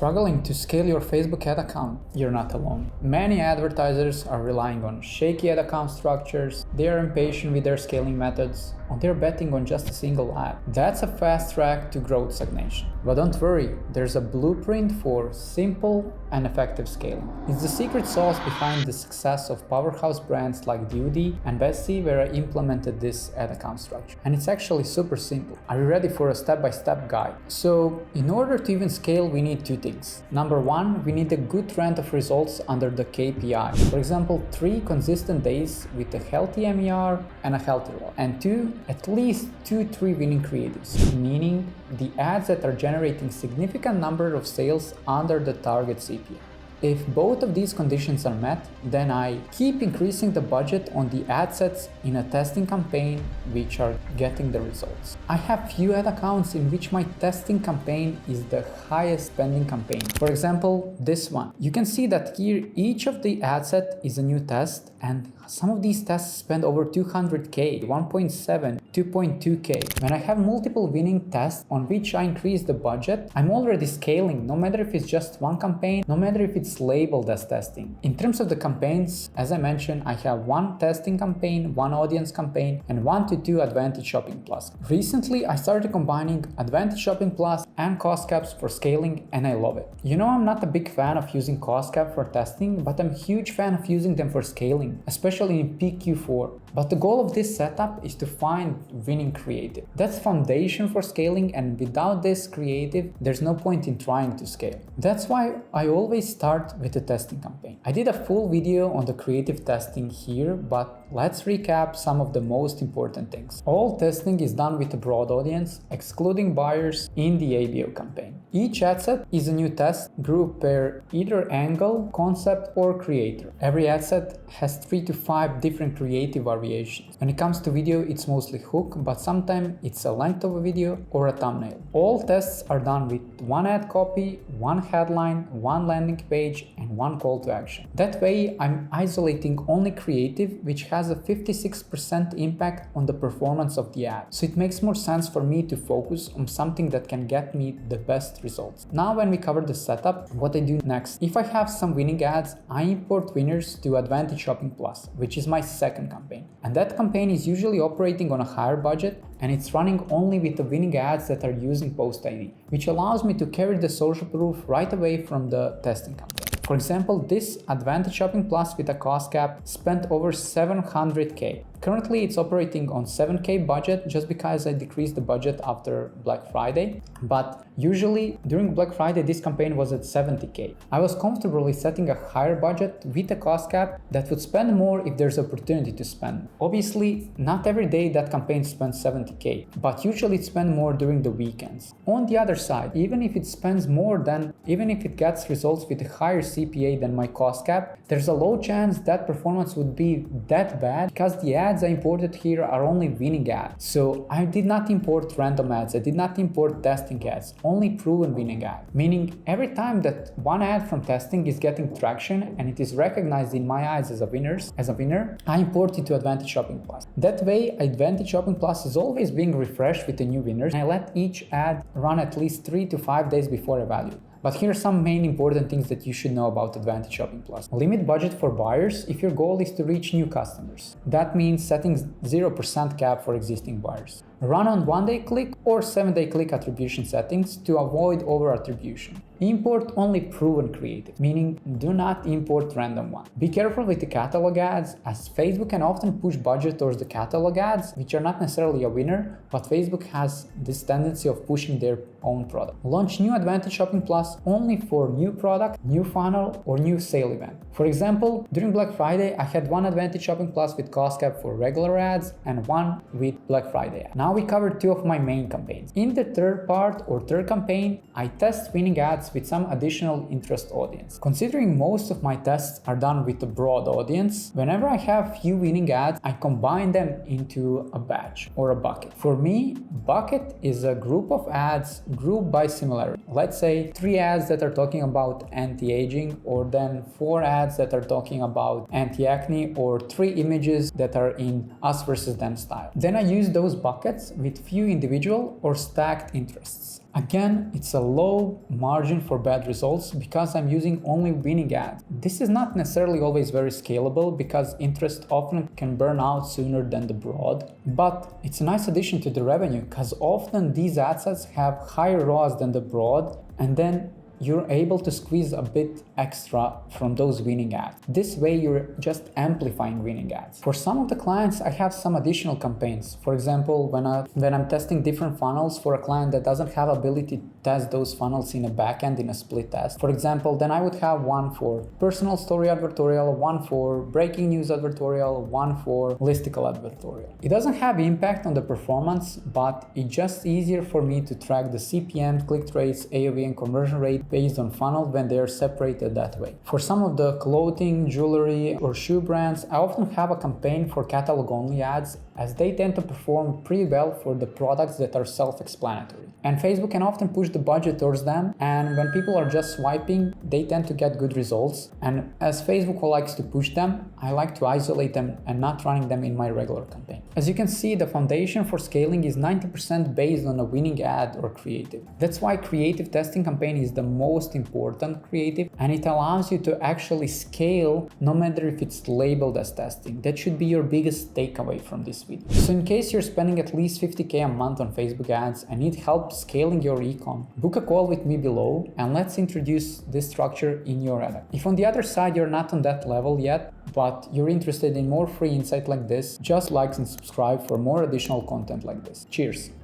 Struggling to scale your Facebook ad account? You're not alone. Many advertisers are relying on shaky ad account structures, they are impatient with their scaling methods, or they're betting on just a single ad. That's a fast track to growth stagnation. But don't worry, there's a blueprint for simple and effective scaling. It's the secret sauce behind the success of powerhouse brands like Audit and Bessie, where I implemented this ad account structure. And it's actually super simple. Are you ready for a step-by-step guide? So, in order to even scale, we need two things. Number one, we need a good trend of results under the KPI. For example, 3 consistent days with a healthy MER and a healthy ROI. And 2, at least 2-3 winning creatives, meaning the ads that are generating significant number of sales under the target CPM. If both of these conditions are met, then I keep increasing the budget on the ad sets in a testing campaign which are getting the results. I have few ad accounts in which my testing campaign is the highest spending campaign. For example, this one. You can see that here each of the ad set is a new test, and some of these tests spend over 200k, 1.7, 2.2k. When I have multiple winning tests on which I increase the budget, I'm already scaling, no matter if it's just one campaign, no matter if it's labeled as testing. In terms of the campaigns, as I mentioned, I have one testing campaign, one audience campaign, and 1 to 2 Advantage Shopping Plus. Recently, I started combining Advantage Shopping Plus and cost caps for scaling, and I love it. You know, I'm not a big fan of using cost cap for testing, but I'm a huge fan of using them for scaling, especially in peak Q4. But the goal of this setup is to find winning creative. That's foundation for scaling, and without this creative, there's no point in trying to scale. That's why I always start with a testing campaign. I did a full video on the creative testing here, but let's recap some of the most important things. All testing is done with a broad audience, excluding buyers in the ABO campaign. Each ad set is a new test grouped per either angle, concept, or creator. Every ad set has 3 to 5 different creative variations. When it comes to video, it's mostly hook, but sometimes it's a length of a video or a thumbnail. All tests are done with one ad copy, one headline, one landing page, and one call to action. That way, I'm isolating only creative, which has a 56% impact on the performance of the ad. So it makes more sense for me to focus on something that can get me the best results. Now, when we cover the setup, what I do next. If I have some winning ads, I import winners to Advantage Shopping Plus, which is my second campaign. And that campaign is usually operating on a higher budget, and it's running only with the winning ads that are using Post ID, which allows me to carry the social proof right away from the testing campaign. For example, this Advantage Shopping Plus with a cost cap spent over 700k. Currently, it's operating on 7k budget just because I decreased the budget after Black Friday. But usually during Black Friday, this campaign was at 70k. I was comfortably setting a higher budget with a cost cap that would spend more if there's opportunity to spend. Obviously, not every day that campaign spends 70k, but usually it spends more during the weekends. On the other side, even if it gets results with a higher CPA than my cost cap, there's a low chance that performance would be that bad because the ads I imported here are only winning ads. So I did not import random ads, I did not import testing ads, only proven winning ads. Meaning every time that one ad from testing is getting traction and it is recognized in my eyes as a winner, I import it to Advantage Shopping Plus. That way, Advantage Shopping Plus is always being refreshed with the new winners, and I let each ad run at least 3 to 5 days before evaluate. But here are some main important things that you should know about Advantage Shopping Plus. Limit budget for buyers if your goal is to reach new customers. That means setting 0% cap for existing buyers. Run on 1-day click or 7-day click attribution settings to avoid over attribution. Import only proven creative, meaning do not import random one. Be careful with the catalog ads, as Facebook can often push budget towards the catalog ads, which are not necessarily a winner, but Facebook has this tendency of pushing their own product. Launch new Advantage Shopping Plus only for new product, new funnel, or new sale event. For example, during Black Friday, I had one Advantage Shopping Plus with cost cap for regular ads and one with Black Friday ads. Now we covered 2 of my main campaigns. In the third campaign, I test winning ads with some additional interest audience. Considering most of my tests are done with a broad audience, whenever I have few winning ads, I combine them into a batch or a bucket. For me, bucket is a group of ads grouped by similarity. Let's say 3 ads that are talking about anti-aging, or then 4 ads that are talking about anti-acne, or 3 images that are in us versus them style. Then I use those buckets with few individual or stacked interests. Again, it's a low margin for bad results because I'm using only winning ads. This is not necessarily always very scalable because interest often can burn out sooner than the broad, but it's a nice addition to the revenue because often these ad sets have higher ROAS than the broad, and then you're able to squeeze a bit extra from those winning ads. This way you're just amplifying winning ads. For some of the clients, I have some additional campaigns. For example, when I'm testing different funnels for a client that doesn't have ability to test those funnels in a backend in a split test. For example, then I would have one for personal story advertorial, one for breaking news advertorial, one for listicle advertorial. It doesn't have impact on the performance, but it's just easier for me to track the CPM, click rates, AOV, and conversion rate based on funnel when they are separated that way. For some of the clothing, jewelry, or shoe brands, I often have a campaign for catalog-only ads, as they tend to perform pretty well for the products that are self-explanatory. And Facebook can often push the budget towards them, and when people are just swiping, they tend to get good results. And as Facebook likes to push them, I like to isolate them and not running them in my regular campaign. As you can see, the foundation for scaling is 90% based on a winning ad or creative. That's why creative testing campaign is the most important creative, and it allows you to actually scale no matter if it's labeled as testing. That should be your biggest takeaway from this video. So in case you're spending at least $50K a month on Facebook ads and need help scaling your ecom, book a call with me below and let's introduce this structure in your ad. If on the other side you're not on that level yet, but you're interested in more free insight like this, just like and subscribe for more additional content like this. Cheers!